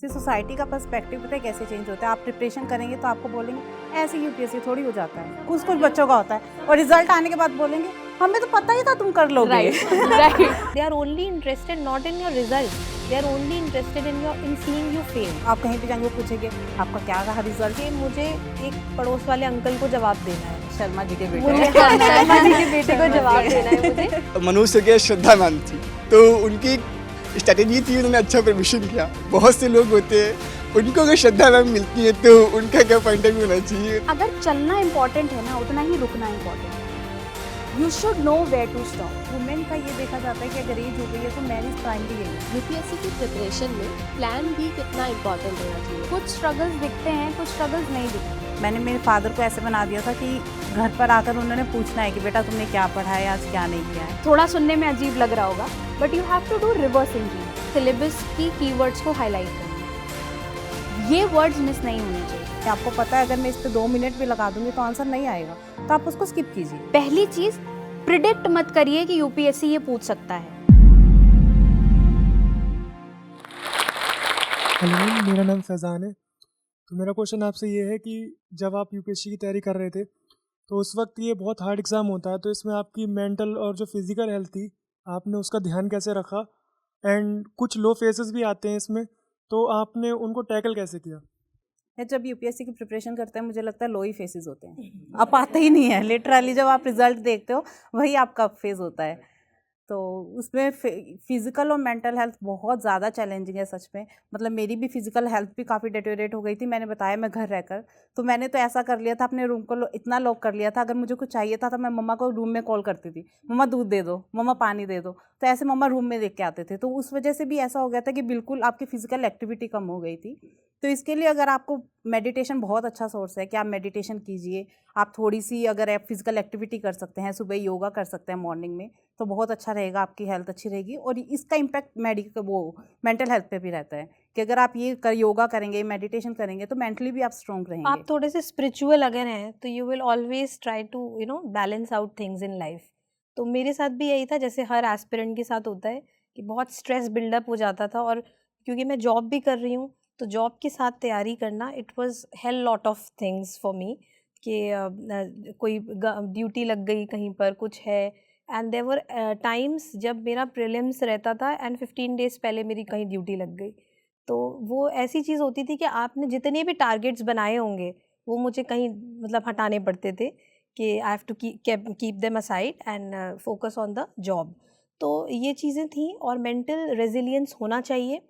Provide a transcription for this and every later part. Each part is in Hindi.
सोसाइटी का पर्सपेक्टिव पता है कैसे चेंज होता है। आप प्रिपरेशन करेंगे तो आपको बोलेंगे ऐसे यूपीएससी थोड़ी हो जाता है, कुछ कुछ बच्चों का होता है, और रिजल्ट आने के बाद बोलेंगे हमें तो पता ही था तुम कर लोगे। right. They are only interested not in your result. They are only interested in seeing you fail. आप कहीं पे जाएंगे वो पूछेंगे आपका क्या रहा रिजल्ट। कि मुझे एक पड़ोस वाले अंकल को जवाब देना है, शर्मा जी के मुझे बेटे शर्मा जी के बेटे को जवाब देना है मुझे। मनुष्य के श्रद्धा मैम थी, तो उनकी स्ट्रेटेजी थी, उन्होंने अच्छा परमिशन किया। बहुत से लोग होते हैं उनको अगर श्रद्धा मैम मिलती है तो उनका क्या पॉइंट ऑफ व्यू होना चाहिए। अगर चलना इम्पोर्टेंट है ना उतना ही रुकना इम्पोर्टेंट है। You should know where to stop. Women का ये देखा जाता है कि अगर एज हो गई है तो मैरिज प्राइमरी है। यूपीएससी की प्रिपरेशन में प्लान भी कितना इम्पोर्टेंट होना चाहिए। कुछ स्ट्रगल्स दिखते हैं, कुछ स्ट्रगल्स नहीं दिखते। मैंने मेरे फादर को ऐसे बना दिया था कि घर पर आकर उन्होंने पूछना है कि बेटा तुमने क्या पढ़ा है, आज क्या नहीं किया है। थोड़ा सुनने में अजीब लग रहा होगा, but you have to do reverse engineering. Syllabus की कीवर्ड्स को हाईलाइट करना, ये वर्ड्स मिस नहीं होने चाहिए। कि आपको पता है अगर मैं इस पे 2 मिनट भी लगा दूंगी तो आंसर नहीं आएगा, तो आप उसको स्किप कीजिए। पहली चीज, प्रिडिक्ट मत करिए कि यूपीएससी ये पूछ सकता है। हेलो, मेरा नाम फैज़ान है। तो मेरा क्वेश्चन आपसे ये है कि जब आप यूपीएससी की तैयारी कर रहे थे तो उस वक्त ये बहुत हार्ड एग्ज़ाम होता है, तो इसमें आपकी मेंटल और जो फिज़िकल हेल्थ थी आपने उसका ध्यान कैसे रखा, एंड कुछ लो फेजेस भी आते हैं इसमें, तो आपने उनको टैकल कैसे किया? जब यूपीएससी की प्रिपरेशन करते हैं मुझे लगता है लो ही फेसेस होते हैं, आप आते ही नहीं है। लिटरली जब आप रिजल्ट देखते हो वही आपका फेज होता है। तो उसमें फिजिकल और मेंटल हेल्थ बहुत ज़्यादा चैलेंजिंग है सच में। मतलब मेरी भी फिजिकल हेल्थ भी काफ़ी डिटेरियोरेट हो गई थी। मैंने बताया मैं घर रहकर, तो मैंने तो ऐसा कर लिया था अपने रूम को इतना लॉक कर लिया था, अगर मुझे कुछ चाहिए था तो मैं मम्मा को रूम में कॉल करती थी, मम्मा दूध दे दो, मम्मा पानी दे दो, तो ऐसे मम्मा रूम में देख के आते थे। तो उस वजह से भी ऐसा हो गया था कि बिल्कुल आपकी फिजिकल एक्टिविटी कम हो गई थी। तो इसके लिए अगर आपको मेडिटेशन बहुत अच्छा सोर्स है कि आप मेडिटेशन कीजिए। आप थोड़ी सी अगर आप फिजिकल एक्टिविटी कर सकते हैं, सुबह योगा कर सकते हैं मॉर्निंग में, तो बहुत अच्छा रहेगा, आपकी हेल्थ अच्छी रहेगी। और इसका इम्पैक्ट मेंटल हेल्थ पे भी रहता है कि अगर आप ये योगा करेंगे, मेडिटेशन करेंगे तो मेंटली भी आप स्ट्रॉन्ग रहेंगे। आप थोड़े से स्पिरिचुअल अगर हैं तो you will always try to balance out things in life. तो मेरे साथ भी यही था, जैसे हर एस्पिरेंट के साथ होता है कि बहुत स्ट्रेस बिल्डअप हो जाता था। और क्योंकि मैं जॉब भी कर रही हूँ तो जॉब के साथ तैयारी करना, it was hello lot of things for me कि कोई ड्यूटी लग गई कहीं पर कुछ है। एंड देयर वर टाइम्स जब मेरा प्रीलिम्स रहता था एंड 15 डेज़ पहले मेरी कहीं ड्यूटी लग गई। तो वो ऐसी चीज़ होती थी कि आपने जितने भी टारगेट्स बनाए होंगे वो मुझे कहीं मतलब हटाने पड़ते थे कि I have to keep them aside and focus on the job. तो ये चीज़ें थी और मेंटल रेजिलियंस होना चाहिए।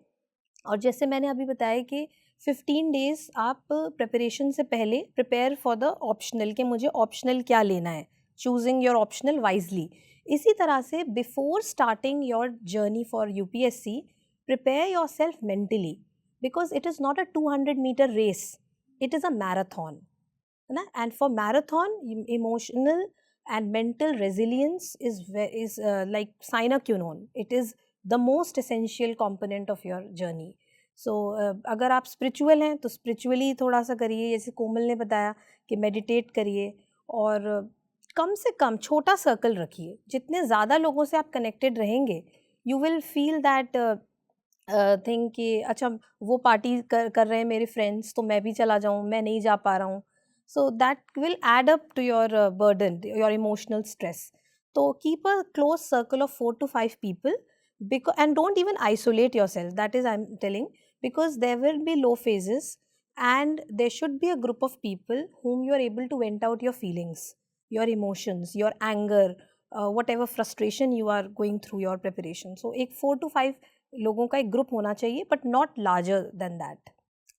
और जैसे मैंने अभी बताया कि 15 डेज़ आप प्रिपरेशन से पहले प्रिपेयर फॉर द ऑप्शनल, कि मुझे ऑप्शनल क्या लेना है, चूजिंग योर ऑप्शनल वाइजली। इसी तरह से before starting your journey for UPSC prepare yourself mentally, because it is not a 200 meter race, it is a marathon, है ना? And for marathon emotional and mental resilience is like sine qua non, it is the most essential component of your journey. So अगर आप spiritual हैं तो spiritually थोड़ा सा करिए, जैसे कोमल ने बताया कि meditate करिए, और कम से कम छोटा सर्कल रखिए। जितने ज़्यादा लोगों से आप कनेक्टेड रहेंगे you will feel that think कि अच्छा वो पार्टी कर रहे हैं मेरे फ्रेंड्स तो मैं भी चला जाऊँ, मैं नहीं जा पा रहा हूँ। So that will add up to your burden, your emotional stress. तो keep a close circle of 4 to 5 people, because and don't even isolate yourself, that is I'm telling, because there will be low phases and there should be a group of people whom you are able to vent out your feelings, your emotions, your anger, whatever frustration you are going through your preparation. So एक 4 to 5 लोगों का एक ग्रुप होना चाहिए, but not larger than that.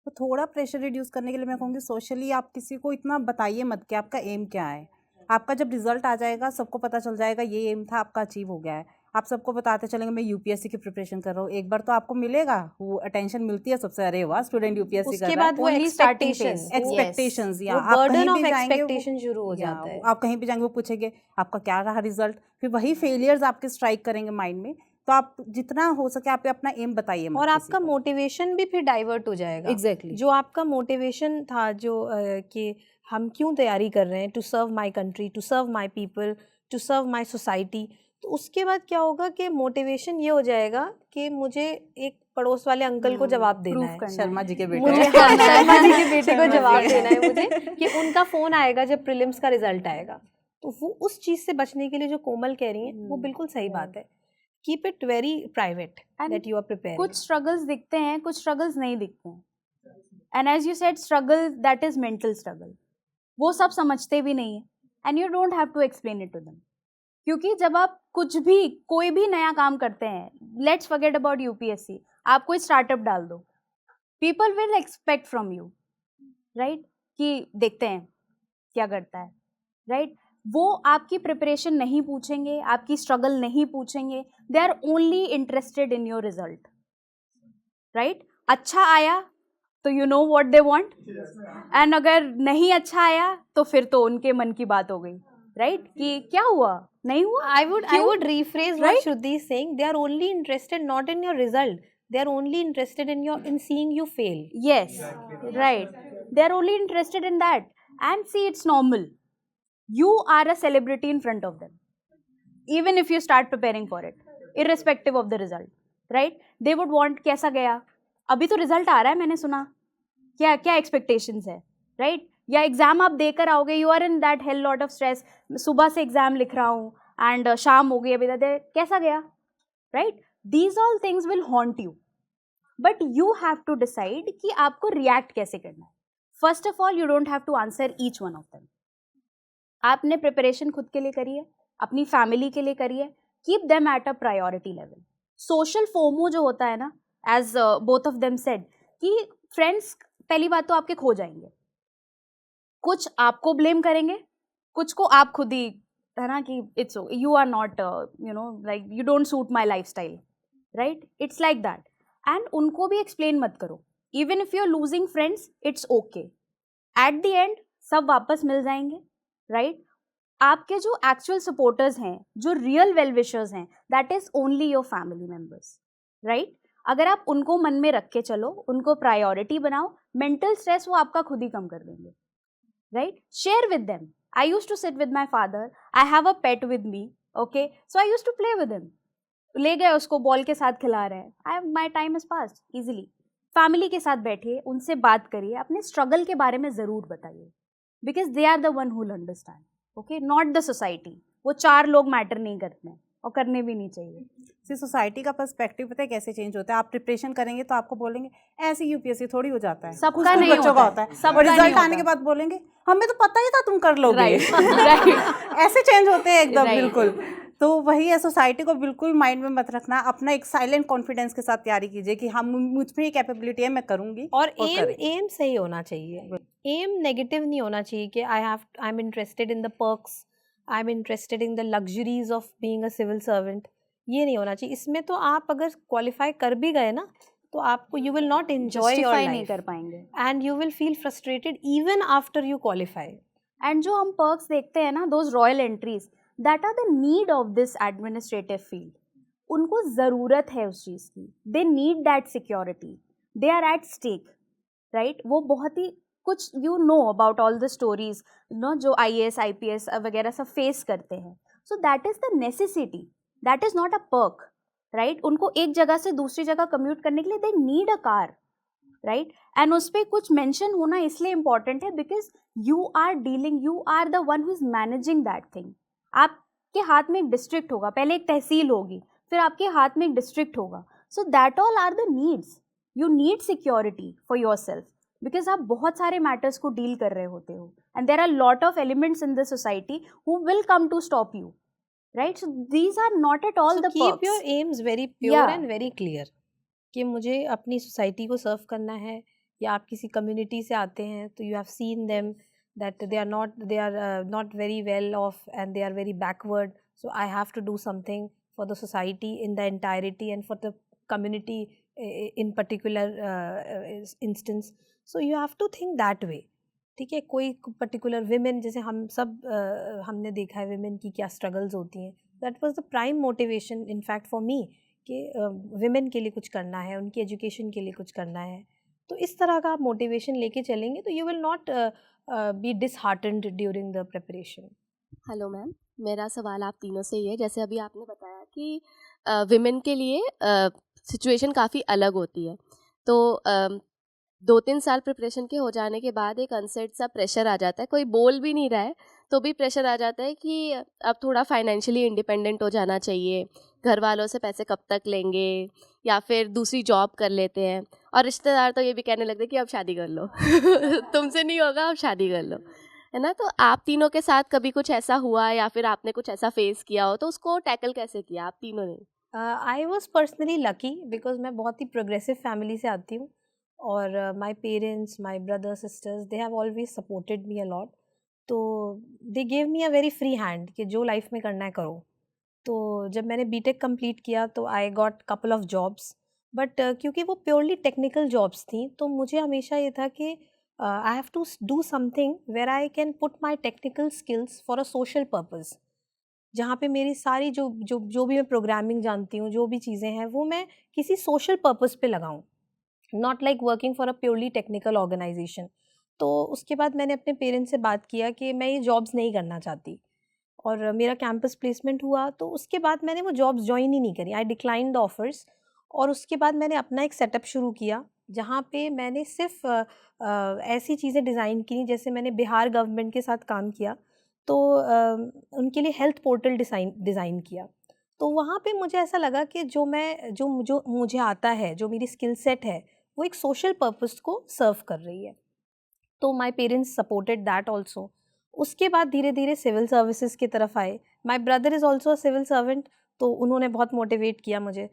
तो थोड़ा प्रेशर रिड्यूस करने के लिए मैं कहूँगी सोशली आप किसी को इतना बताइए मत कि आपका एम क्या है। आपका जब रिजल्ट आ जाएगा सबको पता चल जाएगा ये एम था, आपका अचीव हो गया है। आप सबको बताते चलेंगे मैं यूपीएससी की प्रिपरेशन कर रहा हूँ, एक बार तो आपको मिलेगा वो अटेंशन मिलती है सबसे, अरे वाह स्टूडेंट यूपीएससी कर रहा है। उसके बाद वो एक्सपेक्टेशंस या आप बर्डन ऑफ कहीं भी जाएंगे एक्सपेक्टेशन शुरू हो जाता है। आप कहीं भी जाएंगे वो पूछेंगे आपका क्या रहा रिजल्ट, फिर वही फेलियर्स आपके स्ट्राइक करेंगे माइंड में। तो आप जितना हो सके आप अपना एम बताइए और आपका मोटिवेशन भी फिर डाइवर्ट हो जाएगा। एग्जैक्टली जो आपका मोटिवेशन था जो कि हम क्यों तैयारी कर रहे हैं, to serve my country, to serve my people, to serve my society, तो उसके बाद क्या होगा कि मोटिवेशन ये हो जाएगा कि मुझे एक पड़ोस वाले अंकल को जवाब देना प्रूफ है, करना शर्मा है। जी के बेटे मुझे हैं। हाँ, शर्मा जी के बेटे को शर्मा जी जवाब के। देना है मुझे कि उनका फ़ोन आएगा जब प्रीलिम्स का रिजल्ट आएगा। तो वो उस चीज़ से बचने के लिए जो कोमल कह रही हैं वो बिल्कुल सही बात है। Keep it very private And that you are preparing. कुछ स्ट्रगल्स दिखते हैं, कुछ स्ट्रगल्स नहीं दिखते हैं। And as you said, struggle that is mental struggle, वो सब समझते भी नहीं है and you don't have to explain it to them. क्योंकि जब आप कुछ भी कोई भी नया काम करते हैं, लेट्स फॉरगेट अबाउट यूपीएससी, आप कोई स्टार्टअप डाल दो, people will expect from you, right, कि देखते हैं क्या करता है, राइट। वो आपकी प्रिपरेशन नहीं पूछेंगे, आपकी स्ट्रगल नहीं पूछेंगे, they are only interested in your result, right. अच्छा आया तो you know what they want, and अगर नहीं अच्छा आया तो फिर तो उनके मन की बात हो गई, राइट, कि क्या हुआ, नहीं हुआ। I would rephrase what Shruti is saying. They are only interested not in your result. They are only interested in seeing you fail. Yes, right. They're only interested in that. And see, it's normal. You are a celebrity in front of them. Even if you start preparing for it, irrespective of the result, right? They would want कैसा गया? अभी तो रिजल्ट आ रहा है, मैंने सुना, क्या क्या एक्सपेक्टेशंस है, राइट? या एग्जाम आप देकर आओगे, you are in that hell lot of stress, सुबह से एग्जाम लिख रहा हूँ एंड शाम हो गई, अभी तक कैसा गया, right? These all things will haunt you, but you have to decide कि आपको रिएक्ट कैसे करना है। First of all, you don't have to answer each one of them. आपने प्रिपरेशन खुद के लिए करी है, अपनी फैमिली के लिए करी है, keep them at a priority level. Social FOMO जो होता है ना, as both of them said, कि फ्रेंड्स पहली बात तो आपके खो जाएंगे, कुछ आपको ब्लेम करेंगे, कुछ को आप खुद ही, है ना, कि it's you are not you know like you don't suit my lifestyle, right, it's like that. And उनको भी एक्सप्लेन मत करो, even if you are losing friends, it's okay, at the end सब वापस मिल जाएंगे, राइट। आपके जो एक्चुअल सपोर्टर्स हैं, जो रियल वेल विशर्स हैं, that is only your family members, right. अगर आप उनको मन में रख के चलो, उनको प्रायोरिटी बनाओ, मेंटल स्ट्रेस वो आपका खुद ही कम कर देंगे, right. Share with them. I used to sit with my father, I have a pet with me, okay, so I used to play with him, ले गए उसको, बॉल के साथ खिला रहे हैं, I my time is past easily. Family के साथ बैठिए, उनसे बात करिए, अपने स्ट्रगल के बारे में ज़रूर बताइए, because they are the one who will understand, okay, not the society. वो 4 लोग मैटर नहीं करते हैं और करने भी नहीं चाहिए। सी सोसाइटी का पर्सपेक्टिव पता है कैसे चेंज होता है? आप प्रिपरेशन करेंगे तो आपको बोलेंगे ऐसे यूपीएससी थोड़ी हो जाता है, सबका कुछ नहीं बच्चों का होता है, होता है, सबका और नहीं रिजल्ट होता आने के है। बाद बोलेंगे हमें तो पता ही था तुम कर लोगे, राइट। ऐसे चेंज होते हैं एकदम, Right. बिल्कुल। तो वही है, सोसाइटी को बिल्कुल माइंड में मत रखना, अपना एक साइलेंट कॉन्फिडेंस के साथ तैयारी कीजिए कि हम, मुझ में ये कैपेबिलिटी है, मैं करूंगी। और करेंगे। एम सही होना चाहिए, एम नेगेटिव नहीं होना चाहिए कि I am interested in the perks, I am interested in the luxuries of being a civil servant, ये नहीं होना चाहिए। इसमें तो आप अगर क्वालिफाई कर भी गए ना, तो आपको you will not enjoy your Justify नहीं लाइफ कर पाएंगे। And you will feel frustrated even after you qualify. And जो हम पर्क्स देखते हैं ना, those royal entries, that are the need of this administrative field. उनको ज़रूरत है उस चीज़ की, they need that security, they are at stake, right. वो बहुत ही कुछ you know about all the stories, no, जो IAS IPS वगैरह सब फेस करते हैं। So that is the necessity, that is not a perk, right. उनको एक जगह से दूसरी जगह कम्यूट करने के लिए they need a car, right. And उस पर कुछ मेंशन होना इसलिए इम्पॉर्टेंट है because you are dealing, you are the one who is managing that thing. आपके हाथ में एक डिस्ट्रिक्ट होगा, पहले एक तहसील होगी, फिर आपके हाथ में एक डिस्ट्रिक्ट होगा। So that all are the needs, you need security for yourself, because आप बहुत सारे मैटर्स को डील कर रहे होते हो, and there are lot of elements in the society who will come to stop you, right? So these are not at all the keep perks. Your aims very pure Yeah. And very clear कि मुझे अपनी सोसाइटी को सर्व करना है, या आप किसी कम्युनिटी से आते हैं तो you have seen them that they are not very well off and they are very backward, so I have to do something for the society in the entirety and for the community in particular instance, so you have to think that way, ठीक है। कोई पर्टिकुलर विमेन, जैसे हम सब हमने देखा है विमेन की क्या स्ट्रगल्स होती हैं, that was the prime motivation in fact for me कि विमेन के लिए कुछ करना है, उनकी एजुकेशन के लिए कुछ करना है। तो इस तरह का आप मोटिवेशन लेके चलेंगे तो you will not B disheartened during the preparation. Hello ma'am, मेरा सवाल आप तीनों से ही है, जैसे अभी आपने बताया कि विमेन के लिए सिचुएशन काफ़ी अलग होती है, तो 2-3 साल प्रिपरेशन के हो जाने के बाद एक अनसेट सा प्रेशर आ जाता है, कोई बोल भी नहीं रहा है तो भी प्रेशर आ जाता है कि अब थोड़ा फाइनेंशियली इंडिपेंडेंट हो जाना चाहिए, घर वालों से पैसे कब तक लेंगे, या फिर दूसरी जॉब कर लेते हैं, और रिश्तेदार तो ये भी कहने लगते हैं कि अब शादी कर लो तुमसे नहीं होगा, अब शादी कर लो, है ना। तो आप तीनों के साथ कभी कुछ ऐसा हुआ या फिर आपने कुछ ऐसा फेस किया हो, तो उसको टैकल कैसे किया आप तीनों ने? I was personally lucky because मैं बहुत ही प्रोग्रेसिव फैमिली से आती हूँ, और my parents, my brother, sisters, they have always supported me अलॉट। Lot they gave me a very free hand कि जो लाइफ में करना है करो। तो जब मैंने बीटेक कंप्लीट किया तो I got couple of jobs, but क्योंकि वो प्योरली टेक्निकल जॉब्स थी तो मुझे हमेशा ये था कि I have to do something where I can put my technical skills for a social purpose, जहाँ पे मेरी सारी जो भी मैं प्रोग्रामिंग जानती हूँ, जो भी चीज़ें हैं वो मैं किसी सोशल पर्पज़ पे लगाऊँ, not like working for a purely technical organisation. तो उसके बाद मैंने अपने पेरेंट्स से बात किया कि मैं ये जॉब्स नहीं करना चाहती, और मेरा कैंपस प्लेसमेंट हुआ तो उसके बाद मैंने वो जॉब्स ज्वाइन ही नहीं करी, आई डिक्लाइन द ऑफर्स। और उसके बाद मैंने अपना एक सेटअप शुरू किया जहाँ पे मैंने सिर्फ ऐसी चीज़ें डिज़ाइन की, जैसे मैंने बिहार गवर्नमेंट के साथ काम किया तो उनके लिए हेल्थ पोर्टल डिज़ाइन किया। तो वहाँ पे मुझे ऐसा लगा कि जो मुझे आता है, जो मेरी स्किल सेट है, वो एक सोशल पर्पस को सर्व कर रही है। तो my parents supported that also. उसके बाद धीरे धीरे सिविल सर्विसेज की तरफ आए। My brother is also a civil servant, तो उन्होंने बहुत मोटिवेट किया मुझे,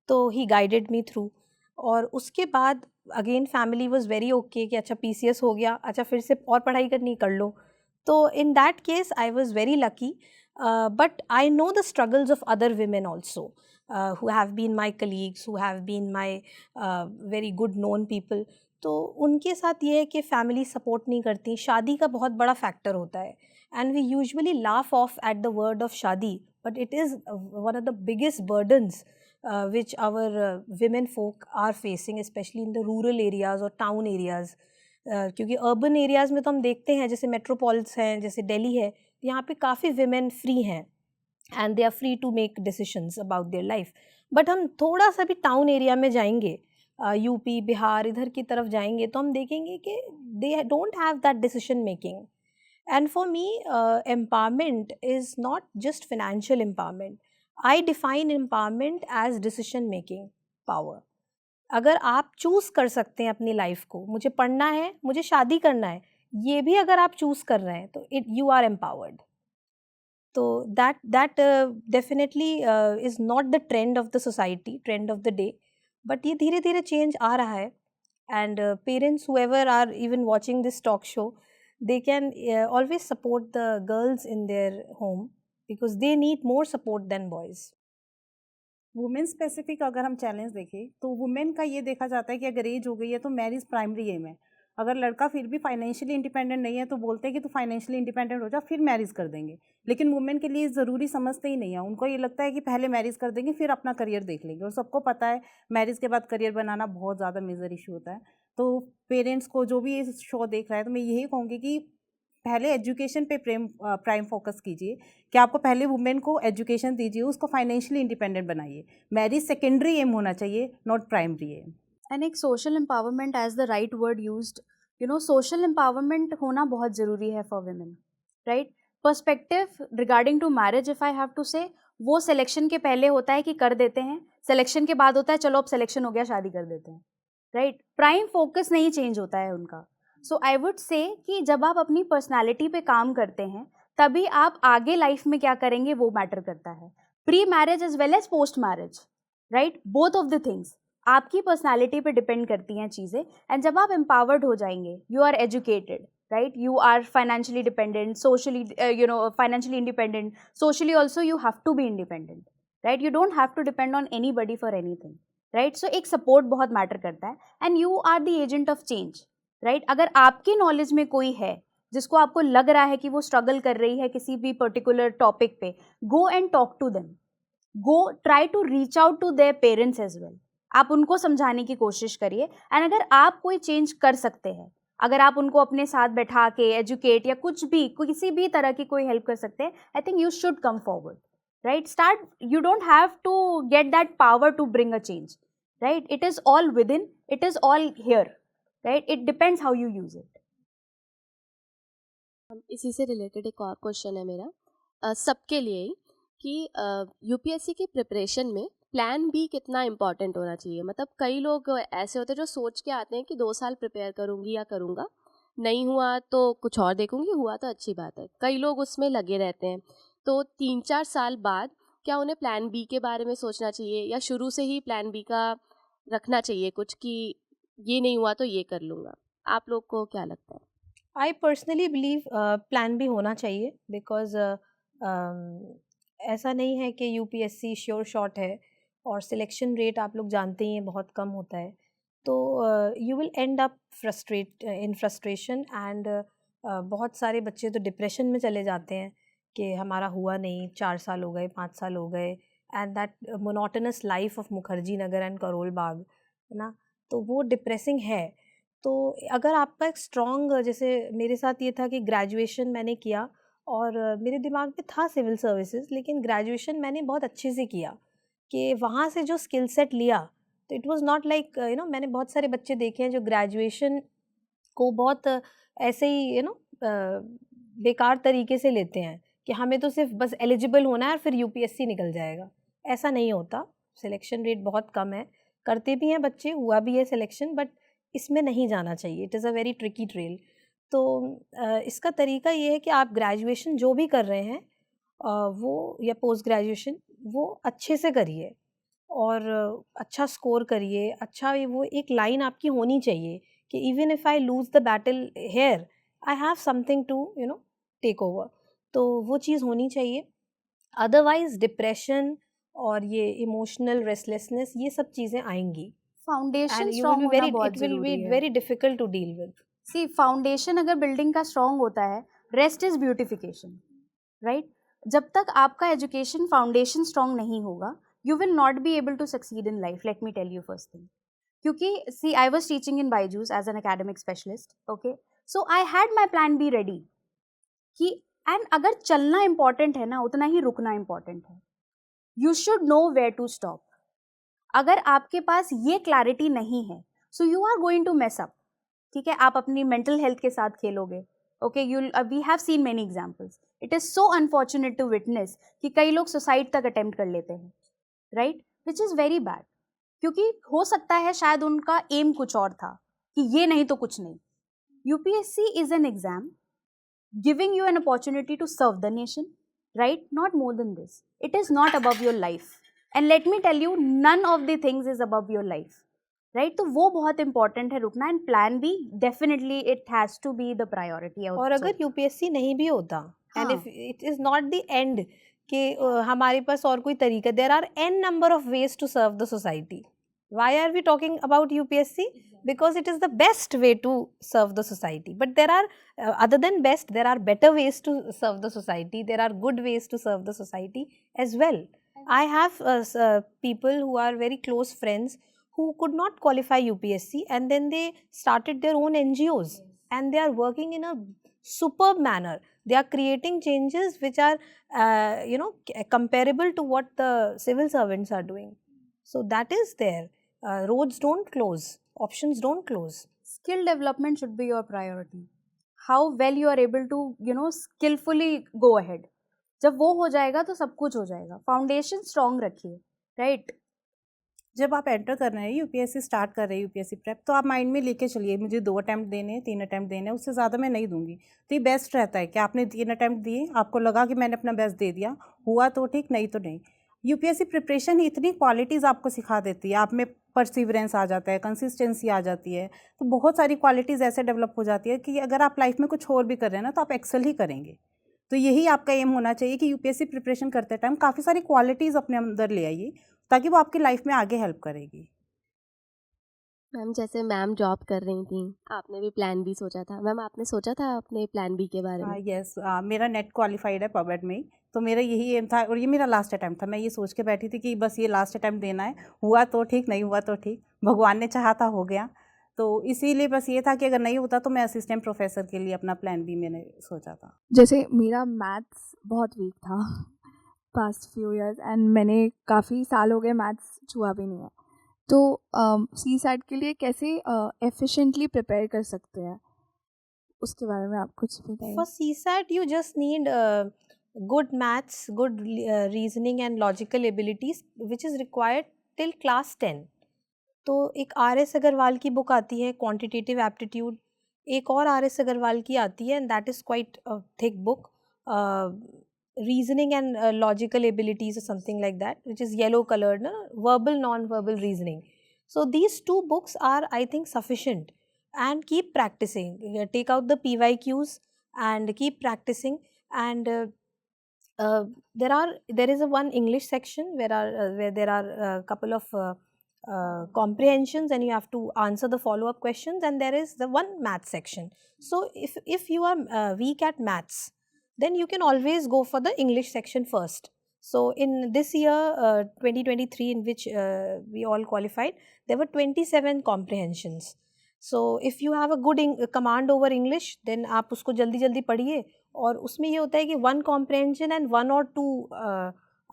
तो ही गाइडेड मी थ्रू। और उसके बाद again family was very okay कि अच्छा PCS हो गया, अच्छा फिर से और पढ़ाई करनी कर लो। तो in that case I was very lucky, but I know the struggles of other women also, who have been my colleagues, who have been my very good known people. तो उनके साथ ये है कि फैमिली सपोर्ट नहीं करती, शादी का बहुत बड़ा फैक्टर होता है, and we usually laugh off at the word of shaadi, but it is one of the biggest burdens which our women folk are facing, especially in the rural areas or town areas. क्योंकि अर्बन एरियाज़ में तो हम देखते हैं, जैसे मेट्रोपॉल्स हैं, जैसे दिल्ली है, यहाँ पे काफ़ी विमेन फ्री हैं and they are free to make decisions about their life. But हम थोड़ा सा भी टाउन एरिया में जाएंगे, यूपी, बिहार, इधर की तरफ जाएंगे, तो हम देखेंगे कि they don't have that decision making. And for me empowerment is not just financial empowerment, I define empowerment as decision making power. अगर आप चूज़ कर सकते हैं अपनी लाइफ को, मुझे पढ़ना है, मुझे शादी करना है, ये भी अगर आप चूज़ कर रहे हैं तो यू आर एम्पावर्ड। तो that definitely is not the trend of the society, trend of the day, but ये धीरे धीरे चेंज आ रहा है। And parents however are even watching this talk show, they can always support the girls in their home because they need more support than boys. Women specific अगर हम चैलेंज देखें तो वुमेन का ये देखा जाता है कि अगर एज हो गई है तो मैरिज प्राइमरी एम है। अगर लड़का फिर भी फाइनेंशियली इंडिपेंडेंट नहीं है तो बोलते हैं कि तू फाइनेंशियली इंडिपेंडेंट हो जा फिर मैरिज कर देंगे, लेकिन वुमेन के लिए ज़रूरी समझते ही नहीं है। उनको ये लगता है कि पहले मैरिज कर देंगे फिर अपना करियर देख लेंगे, और सबको पता है मैरिज के बाद करियर बनाना बहुत ज़्यादा मेजर इशू होता है। तो पेरेंट्स को जो भी इस शो देख रहा है तो मैं यही कहूँगी कि पहले एजुकेशन पे प्राइम फोकस कीजिए, कि आपको पहले वुमेन को एजुकेशन दीजिए, उसको फाइनेंशियली इंडिपेंडेंट बनाइए। मैरिज सेकेंडरी एम होना चाहिए, नॉट प्राइमरी एम। एंड एक social empowerment as the right word used, you know, social empowerment होना बहुत ज़रूरी है for women, right. Perspective regarding to marriage if I have to say, वो सिलेक्शन के पहले होता है कि कर देते हैं, सिलेक्शन के बाद होता है चलो अब सिलेक्शन हो गया शादी कर देते हैं, राइट। प्राइम फोकस नहीं चेंज होता है उनका। सो आई वुड से कि जब आप अपनी पर्सनालिटी पे काम करते हैं तभी आप आगे लाइफ में क्या करेंगे वो मैटर करता है, pre marriage as well as post marriage, right. Both of the things आपकी पर्सनालिटी पे डिपेंड करती हैं चीज़ें। एंड जब आप एम्पावर्ड हो जाएंगे, you are educated, right, you are financially dependent, socially financially independent, socially also you have to be independent, right. You don't have to depend on anybody for anything, right. So एक सपोर्ट बहुत मैटर करता है and you are the agent of change, right. अगर आपकी नॉलेज में कोई है जिसको आपको लग रहा है कि वो स्ट्रगल कर रही है किसी भी पर्टिकुलर टॉपिक पे, go and talk to them, go try to reach out to their parents as well. आप उनको समझाने की कोशिश करिए, एंड अगर आप कोई चेंज कर सकते हैं, अगर आप उनको अपने साथ बैठा के एजुकेट या कुछ भी किसी भी तरह की कोई हेल्प कर सकते हैं, I think you should come forward, right. Start, you don't have to get that power to bring a change, right. It is all within, it is all here, right. It depends how you use it. इसी से रिलेटेड एक और क्वेश्चन है मेरा सबके लिए ही कि यूपीएससी की प्रिपरेशन में प्लान बी कितना इम्पॉर्टेंट होना चाहिए. मतलब कई लोग ऐसे होते हैं जो सोच के आते हैं कि 2 साल प्रिपेयर करूँगी या करूँगा, नहीं हुआ तो कुछ और देखूँगी, हुआ तो अच्छी बात है. कई लोग उसमें लगे रहते हैं. तो 3-4 साल बाद क्या उन्हें प्लान बी के बारे में सोचना चाहिए या शुरू से ही प्लान बी का रखना चाहिए कुछ कि ये नहीं हुआ तो ये कर लूँगा? आप लोग को क्या लगता है? आई पर्सनली बिलीव प्लान भी होना चाहिए बिकॉज ऐसा नहीं है कि यूपीएससी श्योर शॉट है और सिलेक्शन रेट आप लोग जानते ही हैं बहुत कम होता है. तो you will and up frustration and बहुत सारे बच्चे तो डिप्रेशन में चले जाते हैं कि हमारा हुआ नहीं, 4 साल हो गए, 5 साल हो गए, and that monotonous life of Mukherjee Nagar and Karol Bagh, है ना. तो वो डिप्रेसिंग है. तो अगर आपका एक स्ट्रॉन्ग, जैसे मेरे साथ ये था कि ग्रेजुएशन मैंने किया और मेरे दिमाग में था सिविल सर्विसेज, लेकिन ग्रेजुएशन मैंने बहुत अच्छे से किया कि वहाँ से जो स्किल सेट लिया तो इट वाज नॉट लाइक मैंने बहुत सारे बच्चे देखे हैं जो ग्रेजुएशन को बहुत ऐसे ही बेकार तरीके से लेते हैं कि हमें तो सिर्फ बस एलिजिबल होना है और फिर यूपीएससी निकल जाएगा. ऐसा नहीं होता. सिलेक्शन रेट बहुत कम है, करते भी हैं बच्चे, हुआ भी है सिलेक्शन, बट इसमें नहीं जाना चाहिए. It is a very tricky trail. तो इसका तरीका ये है कि आप ग्रेजुएशन जो भी कर रहे हैं वो या पोस्ट ग्रेजुएशन वो अच्छे से करिए और अच्छा स्कोर करिए. अच्छा वो एक लाइन आपकी होनी चाहिए कि even if I lose the battle here I have something to take over. तो वो चीज़ होनी चाहिए. अदरवाइज डिप्रेशन और ये इमोशनल रेस्टलेसनेस ये सब चीज़ें आएंगी foundation and you will strong be होना very, बहुत it will जरूरी be है. very difficult to deal with. See foundation अगर बिल्डिंग का स्ट्रांग होता है, रेस्ट इज ब्यूटिफिकेशन, राइट. जब तक आपका एजुकेशन फाउंडेशन स्ट्रांग नहीं होगा, you will not be able to succeed in life. Let me tell you first thing. क्योंकि see I was teaching in Byju's as an academic specialist, okay. So I had my plan B ready कि एंड अगर चलना इंपॉर्टेंट है ना, उतना ही रुकना इंपॉर्टेंट है. You should know where to stop. अगर आपके पास ये क्लैरिटी नहीं है, so you are going to mess up. ठीक है, आप अपनी मेंटल हेल्थ के साथ खेलोगे. Okay, we have seen many examples. It is so unfortunate to witness कि कई लोग सुसाइड तक अटेम्प्ट कर लेते हैं, right, which is very bad. क्योंकि हो सकता है शायद उनका एम कुछ और था कि ये नहीं तो कुछ नहीं. UPSC is an exam giving you an opportunity to serve the nation, right? Not more than this. It is not above your life. And let me tell you, none of the things is above your life, right? तो वो बहुत important है रुकना. And plan B, definitely it has to be the priority. और अगर यूपीएससी नहीं भी होता and if it is not the end कि हमारे पास और कोई तरीका, there are n number of ways to serve the society. Why are we talking about UPSC? Because it is the best way to serve the society. But there are, other than best, there are better ways to serve the society. There are good ways to serve the society as well. I have people who are very close friends who could not qualify UPSC and then they started their own NGOs and they are working in a superb manner. They are creating changes which are, comparable to what the civil servants are doing. So that is there. Roads don't close. Options don't close. Skill development should be your priority. How well you are able to, skillfully go ahead. जब वो हो जाएगा तो सब कुछ हो जाएगा. फाउंडेशन स्ट्रांग रखिए, राइट. जब आप एंटर कर रहे हैं, यूपीएससी स्टार्ट कर रहे हैं, यूपीएससी प्रेप, तो आप माइंड में लेके चलिए मुझे 2 अटैम्प्ट देने हैं, 3 अटैम्प्ट देने हैं, उससे ज़्यादा मैं नहीं दूंगी. तो ये बेस्ट रहता है कि आपने 3 अटैम्प्ट दिए, आपको लगा कि मैंने अपना बेस्ट दे दिया, हुआ तो ठीक, नहीं तो नहीं. यूपीएससी प्रिपरेशन इतनी क्वालिटीज़ आपको सिखा देती है. आप में परसिवरेंस आ जाता है, कंसिस्टेंसी आ जाती है. तो बहुत सारी क्वालिटीज़ ऐसे डेवलप हो जाती है कि अगर आप लाइफ में कुछ और भी कर रहे हैं ना, तो आप एक्सेल ही करेंगे. तो यही आपका एम होना चाहिए कि यूपीएससी प्रिपरेशन करते टाइम काफ़ी सारी क्वालिटीज़ अपने अंदर ले आइए ताकि वो आपकी लाइफ में आगे हेल्प करेगी. मैम जैसे मैम जॉब कर रही थी, आपने भी प्लान बी सोचा था. मैम आपने सोचा था अपने प्लान बी के बारे में? यस, मेरा नेट क्वालिफाइड है पबेट में ही. तो मेरा यही एम था और ये मेरा लास्ट अटैम्प्ट था. मैं ये सोच के बैठी थी कि बस ये लास्ट अटैम्प्ट देना है, हुआ तो ठीक, नहीं हुआ तो ठीक, भगवान ने चाहा था हो गया. तो इसीलिए बस ये था कि अगर नहीं होता तो मैं असिस्टेंट प्रोफेसर के लिए अपना प्लान भी मैंने सोचा था। जैसे मेरा मैथ्स बहुत वीक था पास्ट फ्यू इयर्स एंड मैंने काफ़ी साल हो गए मैथ्स छुआ भी नहीं है, तो सी सैट के लिए कैसे एफिशिएंटली प्रिपेयर कर सकते हैं, उसके बारे में आप कुछ बताइए। For CSAT, you just need good maths, good reasoning and logical abilities, which is required till class 10. तो एक RS अग्रवाल की बुक आती है क्वांटिटेटिव एप्टीट्यूड, एक और RS अग्रवाल की आती है and that is quite thick book, reasoning and logical abilities or something like that, which is yellow colored, no? Verbal, non-verbal reasoning. So these two books are, I think, sufficient. And keep practicing. Take out the PYQs and keep practicing. And there is a one English section where there are a couple of comprehensions and you have to answer the follow-up questions, and there is the one math section. So if you are weak at maths, then you can always go for the English section first. So in this year 2023 in which we all qualified, there were 27 comprehensions. So if you have a good command over English, then आप उसको जल्दी जल्दी पढ़िए, और उसमें ये होता है कि one comprehension and 1 or 2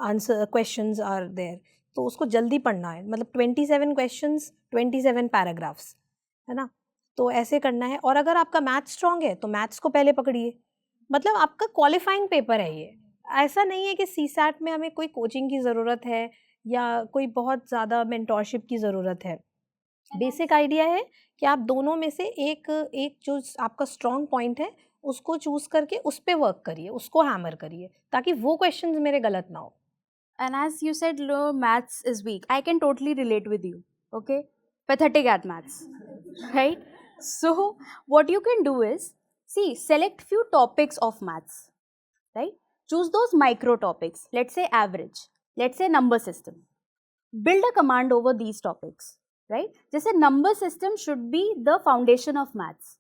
answer questions are there, तो उसको जल्दी पढ़ना है, मतलब 27 questions 27 paragraphs, है ना, तो ऐसे करना है। और अगर आपका मैथ स्ट्रॉन्ग है तो मैथ्स को पहले पकड़िए, मतलब आपका क्वालिफाइंग पेपर है ये। ऐसा नहीं है कि CSAT में हमें कोई कोचिंग की ज़रूरत है या कोई बहुत ज़्यादा मेंटोरशिप की ज़रूरत है। बेसिक आइडिया है कि आप दोनों में से एक जो आपका स्ट्रॉन्ग पॉइंट है उसको चूज़ करके उस पर वर्क करिए, उसको हैमर करिए, ताकि वो क्वेश्चंस मेरे गलत ना हो। And as you said, maths is weak. I can totally relate with you. Okay, pathetic at maths, right? So what you can do is, see, select few topics of maths, right? Choose those micro topics. Let's say average. Let's say number system. Build a command over these topics, right? जैसे number system should be the foundation of maths.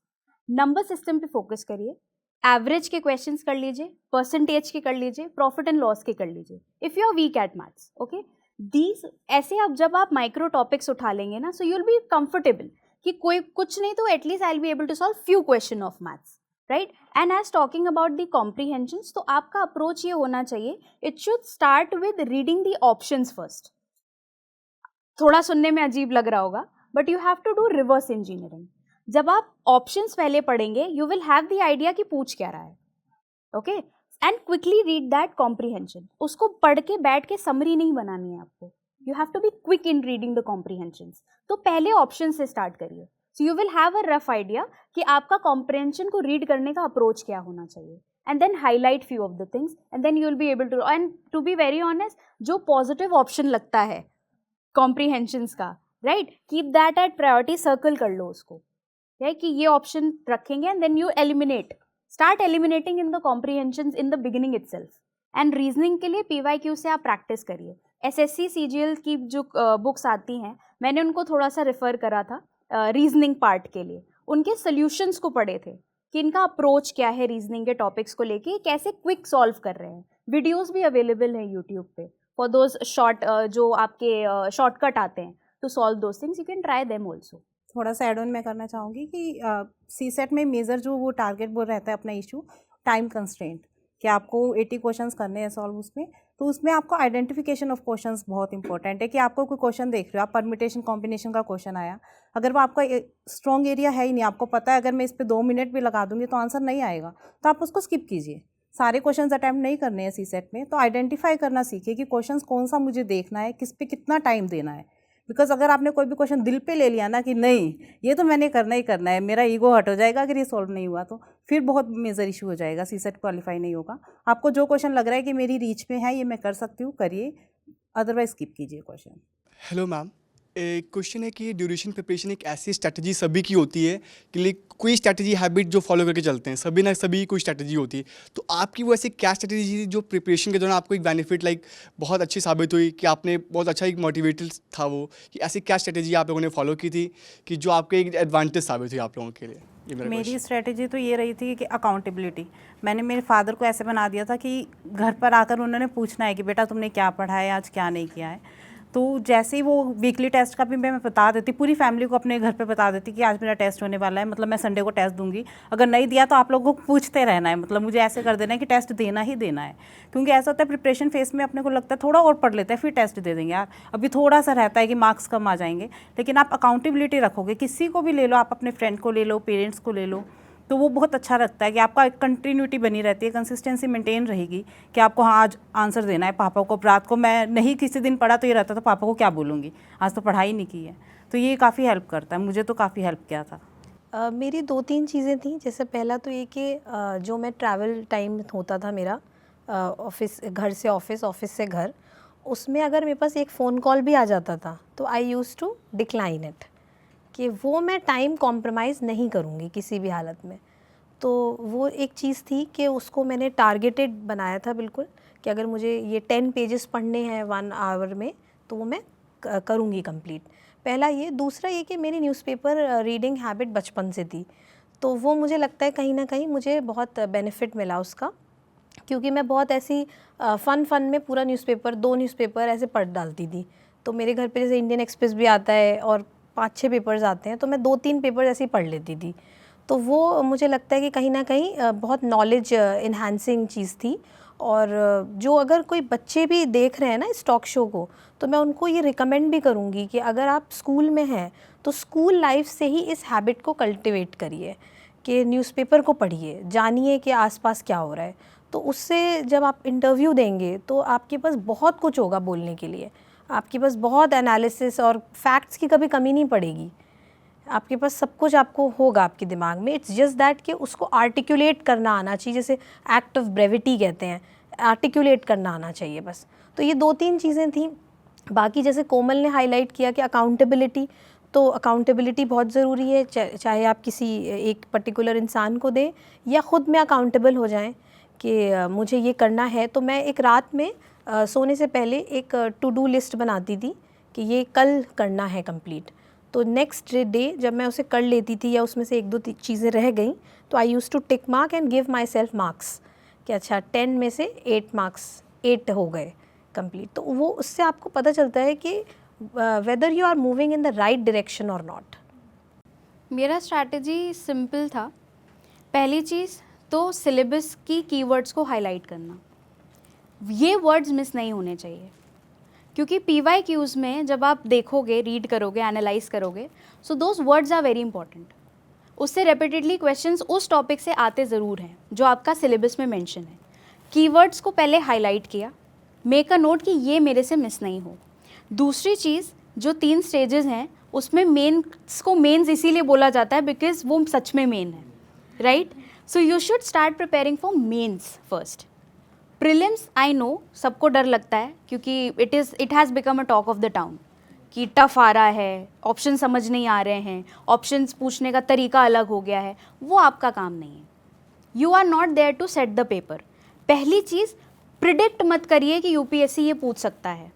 Number system पे focus करिए। एवरेज के क्वेश्चंस कर लीजिए, परसेंटेज के कर लीजिए, प्रॉफिट एंड लॉस के कर लीजिए, if you are weak at maths. Okay, these ऐसे अब जब आप माइक्रो टॉपिक्स उठा लेंगे ना, so you will be comfortable कि कोई कुछ नहीं तो at least I will be able to solve few question of maths, right. And as talking about the comprehensions, तो आपका अप्रोच ये होना चाहिए, it should start with reading the options first. थोड़ा सुनने में अजीब लग रहा होगा, but you have to do reverse engineering. जब आप ऑप्शंस पहले पढ़ेंगे, you will have the idea कि पूछ क्या रहा है, okay, and quickly read that comprehension. उसको पढ़ के बैठ के समरी नहीं बनानी है आपको, you have to be quick in reading the comprehensions. तो पहले ऑप्शन से स्टार्ट करिए, so you will have a rough idea कि आपका कॉम्प्रीहेंशन को रीड करने का अप्रोच क्या होना चाहिए, and then highlight few of the things, and then you will be able to. And to be very honest, जो पॉजिटिव ऑप्शन लगता है कॉम्प्रीहेंशंस का, right, keep that at priority, circle कर लो उसको, right, कि ये ऑप्शन रखेंगे, and then you eliminate, start eliminating in the comprehensions in the beginning itself. And reasoning के लिए PYQ से आप प्रैक्टिस करिए। SSC CGL की जो बुक्स आती हैं, मैंने उनको थोड़ा सा रेफर करा था रीजनिंग पार्ट के लिए, उनके सोल्यूशंस को पढ़े थे कि इनका अप्रोच क्या है रीजनिंग के टॉपिक्स को लेके, कैसे क्विक सॉल्व कर रहे हैं। वीडियोज़ भी अवेलेबल हैं यूट्यूब पे फॉर दोज शॉर्ट जो आपके शॉर्टकट आते हैं to solve those things, you can try them also. थोड़ा सा एड ऑन मैं करना चाहूँगी कि CSAT में मेजर जो वो टारगेट वो रहता है अपना इशू, टाइम कंस्ट्रेंट, कि आपको 80 क्वेश्चंस करने हैं सॉल्व उसमें, तो उसमें आपको आइडेंटिफिकेशन ऑफ क्वेश्चंस बहुत इंपॉर्टेंट है। कि आपको कोई क्वेश्चन देख रहे हो, आप परमिटेशन कॉम्बिनेशन का क्वेश्चन आया, अगर वो आपका स्ट्रॉन्ग एरिया है ही नहीं, आपको पता है अगर मैं इस पर 2 मिनट भी लगा दूंगी तो आंसर नहीं आएगा, तो आप उसको स्किप कीजिए। सारे क्वेश्चंस अटैम्प्ट नहीं करने हैं CSAT में, तो आइडेंटिफाई करना सीखिए कि क्वेश्चंस कौन सा मुझे देखना है, किस पे कितना टाइम देना है। बिकॉज अगर आपने कोई भी क्वेश्चन दिल पे ले लिया ना कि नहीं ये तो मैंने करना ही करना है, मेरा ईगो हट हो जाएगा अगर ये सॉल्व नहीं हुआ, तो फिर बहुत मेजर इशू हो जाएगा, CSAT क्वालिफाई नहीं होगा। आपको जो क्वेश्चन लग रहा है कि मेरी रीच में है, ये मैं कर सकती हूँ, करिए, अदरवाइज स्किप कीजिए क्वेश्चन। हेलो मैम, एक क्वेश्चन है कि ड्यूरेशन प्रिपरेशन एक ऐसी स्ट्रैटेजी सभी की होती है कि कोई स्ट्रैटेजी हैबिट जो फॉलो करके चलते हैं, सभी ना सभी कोई स्ट्रैटेजी होती है, तो आपकी वो ऐसी क्या स्ट्रैटेजी थी जो प्रिपरेशन के दौरान आपको एक बेनिफिट बहुत अच्छी साबित हुई, कि आपने बहुत अच्छा एक मोटिवेटेड था वो, कि ऐसी क्या स्ट्रैटेजी आप लोगों ने फॉलो की थी कि जो आपके एक एडवांटेज साबित हुई आप लोगों के लिए? मेरी स्ट्रेटेजी तो ये रही थी कि अकाउंटेबिलिटी। मैंने मेरे फादर को ऐसे बना दिया था कि घर पर आकर उन्होंने पूछना है कि बेटा तुमने क्या पढ़ा है, आज क्या नहीं किया है। तो जैसे ही वो वीकली टेस्ट का भी मैं बता देती, पूरी फैमिली को अपने घर पे बता देती कि आज मेरा टेस्ट होने वाला है, मतलब मैं संडे को टेस्ट दूंगी, अगर नहीं दिया तो आप लोगों को पूछते रहना है, मतलब मुझे ऐसे कर देना है कि टेस्ट देना ही देना है। क्योंकि ऐसा होता है प्रिपरेशन फेस में अपने को लगता है थोड़ा और पढ़ लेते हैं फिर टेस्ट दे देंगे यार, अभी थोड़ा सा रहता है कि मार्क्स कम आ जाएंगे, लेकिन आप अकाउंटेबिलिटी रखोगे, किसी को भी ले लो, आप अपने फ्रेंड को ले लो, पेरेंट्स को ले लो, तो वो बहुत अच्छा लगता है कि आपका एक कंटिन्यूटी बनी रहती है, कंसिस्टेंसी मेंटेन रहेगी कि आपको हाँ आज आंसर देना है पापा को। रात को मैं नहीं किसी दिन पढ़ा तो ये रहता, तो पापा को क्या बोलूँगी, आज तो पढ़ाई नहीं की है। तो ये काफ़ी हेल्प करता है, मुझे तो काफ़ी हेल्प किया था। मेरी 2-3 चीज़ें थी। जैसे पहला तो ये कि जो मैं ट्रैवल टाइम होता था मेरा ऑफिस, घर से ऑफिस, ऑफिस से घर, उसमें अगर मेरे पास एक फ़ोन कॉल भी आ जाता था तो I use to decline it, कि वो मैं टाइम कॉम्प्रोमाइज़ नहीं करूँगी किसी भी हालत में। तो वो एक चीज़ थी कि उसको मैंने टारगेटेड बनाया था बिल्कुल, कि अगर मुझे ये 10 पेजेस पढ़ने हैं 1 आवर में तो वो मैं करूँगी कंप्लीट। पहला ये। दूसरा ये कि मेरी न्यूज़पेपर रीडिंग हैबिट बचपन से थी, तो वो मुझे लगता है कहीं ना कहीं मुझे बहुत बेनिफिट मिला उसका, क्योंकि मैं बहुत ऐसी फ़न में पूरा न्यूज़पेपर, 2 न्यूज़पेपर ऐसे पढ़ डालती थी। तो मेरे घर पे जैसे इंडियन एक्सप्रेस भी आता है और 5-6 पेपर्स आते हैं, तो मैं 2-3 पेपर ऐसे ही पढ़ लेती थी। तो वो मुझे लगता है कि कहीं ना कहीं बहुत नॉलेज इन्हांसिंग चीज़ थी। और जो अगर कोई बच्चे भी देख रहे हैं ना इस टॉक शो को, तो मैं उनको ये रिकमेंड भी करूँगी कि अगर आप स्कूल में हैं तो स्कूल लाइफ से ही इस हैबिट को कल्टिवेट करिए कि न्यूज़पेपर को पढ़िए, जानिए कि आसपास क्या हो रहा है। तो उससे जब आप इंटरव्यू देंगे तो आपके पास बहुत कुछ होगा बोलने के लिए, आपके पास बहुत एनालिसिस और फैक्ट्स की कभी कमी नहीं पड़ेगी, आपके पास सब कुछ आपको होगा आपके दिमाग में। इट्स जस्ट दैट कि उसको आर्टिकुलेट करना आना चाहिए, जैसे एक्ट ऑफ ब्रेविटी कहते हैं, आर्टिकुलेट करना आना चाहिए बस। तो ये 2-3 चीज़ें थी। बाकी जैसे कोमल ने हाईलाइट किया कि अकाउंटेबिलिटी, तो अकाउंटेबिलिटी बहुत ज़रूरी है, चाहे आप किसी एक पर्टिकुलर इंसान को दें या ख़ुद में अकाउंटेबल हो जाएं कि मुझे ये करना है। तो मैं एक रात में सोने से पहले एक टू डू लिस्ट बनाती थी कि ये कल करना है कंप्लीट। तो नेक्स्ट डे जब मैं उसे कर लेती थी या उसमें से 1-2 चीज़ें रह गई तो I use to tick mark and give myself marks कि अच्छा 10 में से 8 मार्क्स, 8 हो गए कंप्लीट। तो वो उससे आपको पता चलता है कि whether you are moving in the right direction और नॉट। मेरा स्ट्रैटेजी सिंपल था। पहली चीज़ तो सिलेबस की कीवर्ड्स को हाईलाइट करना, ये वर्ड्स मिस नहीं होने चाहिए, क्योंकि PYQs में जब आप देखोगे, रीड करोगे, एनालाइज करोगे, so those words are very important. उससे रेपिटेडली क्वेश्चंस उस टॉपिक से आते ज़रूर हैं जो आपका सिलेबस में मेंशन है। कीवर्ड्स को पहले हाईलाइट किया, मेक अ नोट कि ये मेरे से मिस नहीं हो। दूसरी चीज़, जो 3 स्टेजेस हैं उसमें मेन्स को मेन्स इसीलिए बोला जाता है बिकॉज वो सच में मेन है, right? So you should start preparing for mains first. Prelims I know सबको डर लगता है क्योंकि it has become a talk of the town कि टफ़ आ रहा है, ऑप्शन समझ नहीं आ रहे हैं, ऑप्शंस पूछने का तरीका अलग हो गया है। वो आपका काम नहीं है। You are not there to set the paper. पहली चीज़, प्रिडिक्ट मत करिए कि UPSC ये पूछ सकता है,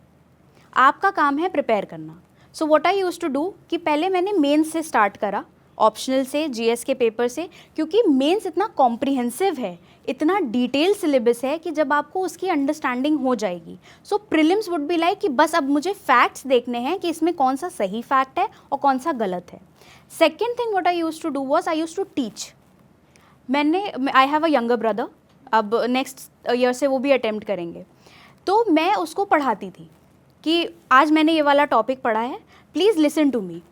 आपका काम है प्रिपेयर करना। So what I used to do कि पहले मैंने मेंस से स्टार्ट करा, ऑप्शनल से, GS के पेपर से, क्योंकि मेंस इतना कॉम्प्रिहेंसिव है, इतना डिटेल सिलेबस है कि जब आपको उसकी अंडरस्टैंडिंग हो जाएगी। सो प्रीलिम्स वुड बी लाइक कि बस अब मुझे फैक्ट्स देखने हैं कि इसमें कौन सा सही फैक्ट है और कौन सा गलत है। Second thing what I used to do was I used to teach. I have a younger brother, अब नेक्स्ट ईयर से वो भी अटेम्प्ट करेंगे, तो मैं उसको पढ़ाती थी कि आज मैंने ये वाला टॉपिक पढ़ा है, प्लीज़ लिसन टू मी,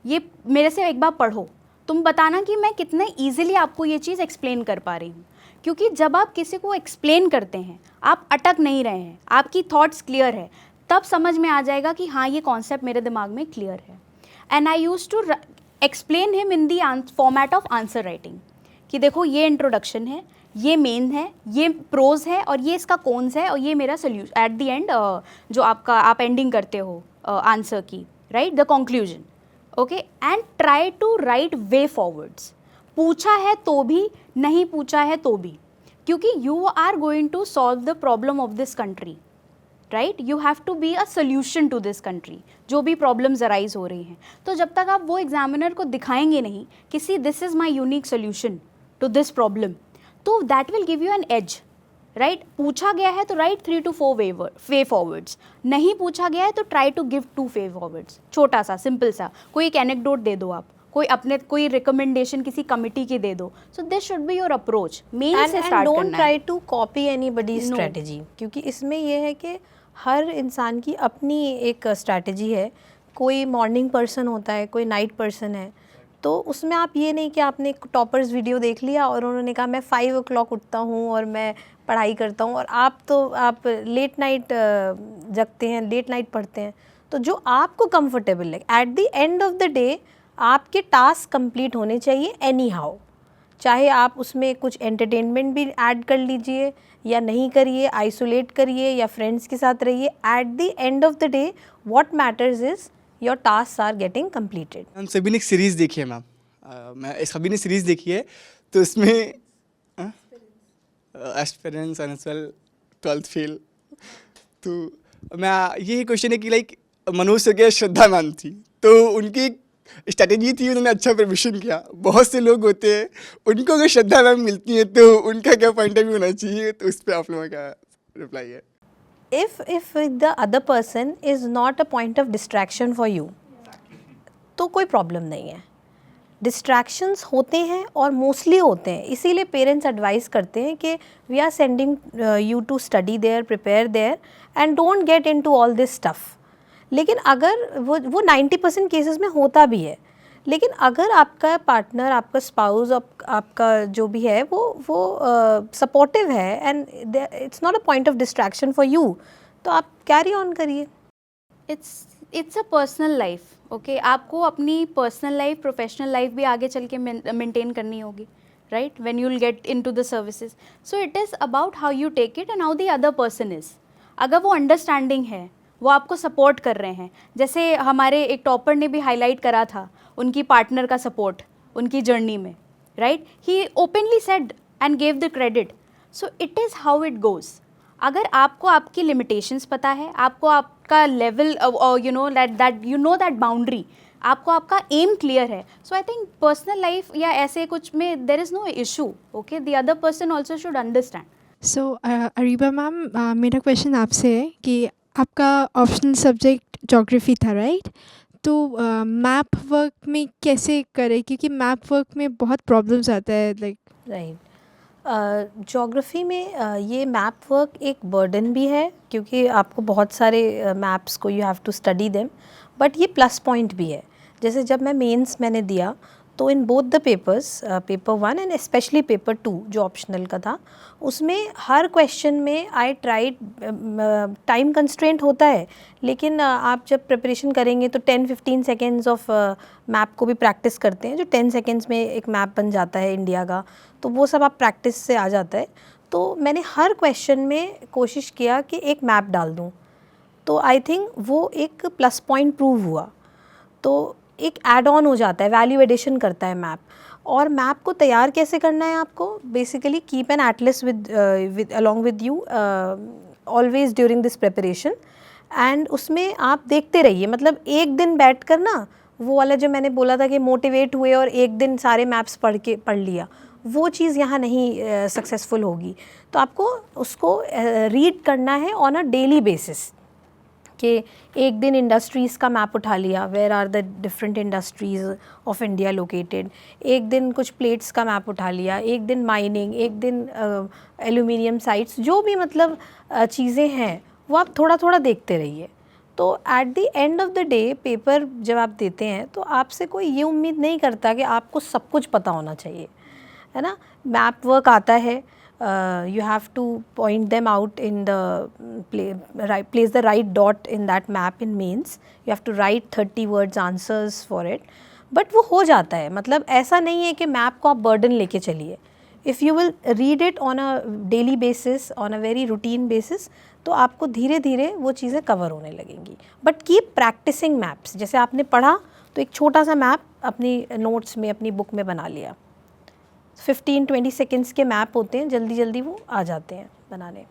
ये मेरे से एक बार पढ़ो, तुम बताना कि मैं कितने ईजिली आपको ये चीज़ एक्सप्लेन कर पा रही हूँ। क्योंकि जब आप किसी को एक्सप्लेन करते हैं, आप अटक नहीं रहे हैं, आपकी थॉट्स क्लियर है, तब समझ में आ जाएगा कि हाँ ये कॉन्सेप्ट मेरे दिमाग में क्लियर है। And I use to explain him in the format of answer writing कि देखो ये इंट्रोडक्शन है, ये मेन है, ये प्रोज है और ये इसका कॉन्स है और ये मेरा सोल्यूशन एट द एंड जो आप एंडिंग करते हो आंसर की, right, the conclusion. Okay, and try to write way forwards. पूछा है तो भी, नहीं पूछा है तो भी, क्योंकि you are going to solve the problem of this country, right? You have to be a solution to this country, जो भी प्रॉब्लम्स अराइज हो रही हैं। तो जब तक आप वो एग्जामिनर को दिखाएंगे नहीं कि see this is my unique solution to this problem, तो that will give you an edge, right. पूछा गया है तो राइट 3 to 4 वे फॉरवर्ड्स. नहीं पूछा गया है तो try to give 2 way forwards. छोटा सा सिंपल सा कोई एक एनेक्डोट दे दो आप, कोई रिकमेंडेशन किसी कमिटी की दे दो. So this should be your approach. Main से स्टार्ट डोंट करना ट्राई है. To copy anybody No. Strategy, क्योंकि इसमें ये है कि हर इंसान की अपनी एक स्ट्रेटजी है. कोई मॉर्निंग पर्सन होता है, कोई नाइट पर्सन है. तो उसमें आप ये नहीं कि आपने एक टॉपर्स वीडियो देख लिया और उन्होंने कहा मैं 5 o'clock उठता हूँ और मैं पढ़ाई करता हूँ, और आप लेट नाइट जगते हैं, लेट नाइट पढ़ते हैं. तो जो आपको कंफर्टेबल है, eight the end of the day आपके टास्क कंप्लीट होने चाहिए एनी हाउ. चाहे आप उसमें कुछ एंटरटेनमेंट भी ऐड कर लीजिए या नहीं करिए, आइसोलेट करिए या फ्रेंड्स के साथ रहिए, at the end of the day what matters is your task are getting completed. हम सभी ने एक सीरीज़ देखी है मैम, मैं सभी ने सीरीज़ देखी है. तो इसमें एस्पिरेंट्स एनएसएल 12th फेल. तो मैं ये क्वेश्चन है कि लाइक मनोज सर के श्रद्धा मैम थी, तो उनकी स्ट्रैटेजी थी, उन्होंने अच्छा प्रिपरेशन किया. बहुत से लोग होते हैं उनको अगर श्रद्धा मैम मिलती है तो उनका क्या पॉइंट ऑफ व्यू होना चाहिए, तो उस पर आप लोगों का रिप्लाई है. if the other person is not a point of distraction for you, तो कोई प्रॉब्लम नहीं है. डिस्ट्रैक्शंस होते हैं और मोस्टली होते हैं, इसीलिए पेरेंट्स एडवाइस करते हैं कि we are sending you to study there, prepare there and don't get into all this stuff. लेकिन अगर वो 90% केसेस में होता भी है, लेकिन अगर आपका पार्टनर, आपका स्पाउस, आपका जो भी है वो सपोर्टिव है and it's not a point of distraction for you, तो आप कैरी ऑन करिए. It's a personal life. Okay, आपको अपनी पर्सनल लाइफ, प्रोफेशनल लाइफ भी आगे चल के मेंटेन करनी होगी, right, when you will get into the services. So it is about how you take it and how the other person is. अगर वो अंडरस्टैंडिंग है, वो आपको सपोर्ट कर रहे हैं, जैसे हमारे एक टॉपर ने भी हाईलाइट करा था उनकी पार्टनर का सपोर्ट उनकी जर्नी में, right, he openly said and gave the credit. So it is how it goes. अगर आपको आपकी लिमिटेशंस पता है, आपको आपका level you know that boundary, आपको आपका एम क्लियर है, so I think personal life या ऐसे कुछ में there is no issue. Okay, the other person also should understand. So Areeba ma'am, मेरा क्वेश्चन आपसे है कि आपका ऑप्शनल सब्जेक्ट ज्योग्राफी था, राइट? तो मैप वर्क में कैसे करें, क्योंकि मैप वर्क में बहुत प्रॉब्लम्स आता है, लाइक राइट. ज्योग्राफी में ये मैप वर्क एक बर्डन भी है, क्योंकि आपको बहुत सारे मैप्स को you have to study them, but ये प्लस पॉइंट भी है. जैसे जब मैंने दिया तो in both the papers, paper 1 and specially paper 2 जो ऑप्शनल का था, उसमें हर क्वेश्चन में आई ट्राइड, टाइम कंस्ट्रेंट होता है, लेकिन आप जब प्रिपरेशन करेंगे तो 10-15 सेकेंड्स ऑफ मैप को भी प्रैक्टिस करते हैं, जो 10 सेकेंड्स में एक मैप बन जाता है इंडिया का, तो वो सब आप प्रैक्टिस से आ जाता है. तो मैंने हर क्वेश्चन में कोशिश किया कि एक मैप डाल दूँ, तो आई थिंक वो एक प्लस पॉइंट प्रूव हुआ. तो एक ऐड ऑन हो जाता है, वैल्यू एडिशन करता है मैप. और मैप को तैयार कैसे करना है आपको, basically keep an Atlas with along with you always during this preparation, and उसमें आप देखते रहिए. मतलब एक दिन बैठ कर ना, वो वाला जो मैंने बोला था कि मोटिवेट हुए और एक दिन सारे मैप्स पढ़ लिया, वो चीज़ यहाँ नहीं सक्सेसफुल होगी. तो आपको उसको रीड करना है ऑन अ डेली बेसिस, कि एक दिन इंडस्ट्रीज़ का मैप उठा लिया, where are the different industries of India located, एक दिन कुछ प्लेट्स का मैप उठा लिया, एक दिन माइनिंग, एक दिन एल्यूमिनियम साइट्स, जो भी मतलब चीज़ें हैं वो आप थोड़ा थोड़ा देखते रहिए. तो eight the end of the day paper जब आप देते हैं तो आपसे कोई ये उम्मीद नहीं करता कि आपको सब कुछ पता होना चाहिए, है ना. मैप वर्क आता है, you have to point them out in the place the right dot in that map in mains. You have to write 30 words answers for it, but वो हो जाता है. मतलब ऐसा नहीं है कि मैप को आप बर्डन लेके चलिए. If you will read it on a daily basis, on a very routine basis, तो आपको धीरे धीरे वो चीज़ें कवर होने लगेंगी. But keep practicing maps. जैसे आपने पढ़ा तो एक छोटा सा मैप अपनी नोट्स में, अपनी बुक में बना लिया. 15-20 सेकेंड्स के मैप होते हैं, जल्दी जल्दी वो आ जाते हैं बनाने.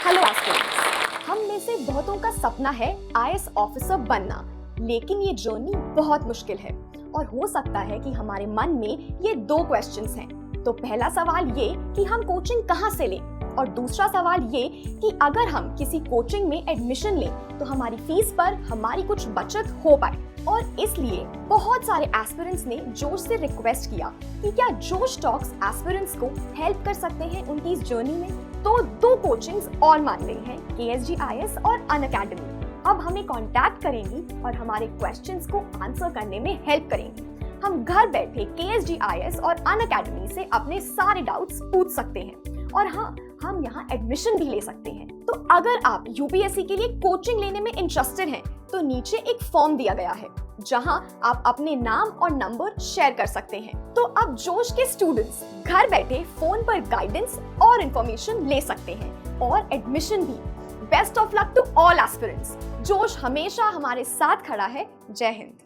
हेलो एस्पिरेंट्स, हम में से बहुतों का सपना है IAS ऑफिसर बनना, लेकिन ये जर्नी बहुत मुश्किल है और हो सकता है कि हमारे मन में ये 2 क्वेश्चंस हैं. तो पहला सवाल ये कि हम कोचिंग कहाँ से लें, और दूसरा सवाल ये कि अगर हम किसी कोचिंग में एडमिशन लें तो हमारी फीस पर हमारी कुछ बचत हो पाए। और इसलिए बहुत सारे एस्पिरेंट्स ने जोश से रिक्वेस्ट किया कि क्या जोश टॉक्स एस्पिरेंट्स को हेल्प कर सकते हैं उनकी इस जर्नी में। तो 2 कोचिंग्स और मान रही हैं, KSGIS और अनअकैडमी। अब हमें कांटेक्ट करेंगी और हमारे क्वेश्चंस को आंसर करने में हेल्प करेंगी। हम घर बैठे KSGIS और अनअकैडमी से अपने सारे डाउट्स पूछ सकते हैं और हाँ, हम यहाँ एडमिशन भी ले सकते हैं। तो अगर आप UPSC के लिए कोचिंग लेने में इंटरेस्टेड हैं तो नीचे एक फॉर्म दिया गया है जहां आप अपने नाम और नंबर शेयर कर सकते हैं। तो अब जोश के स्टूडेंट्स घर बैठे फोन पर गाइडेंस और इंफॉर्मेशन ले सकते हैं और एडमिशन भी। Best of luck to all aspirants. जोश हमेशा हमारे साथ खड़ा है। जय हिंद।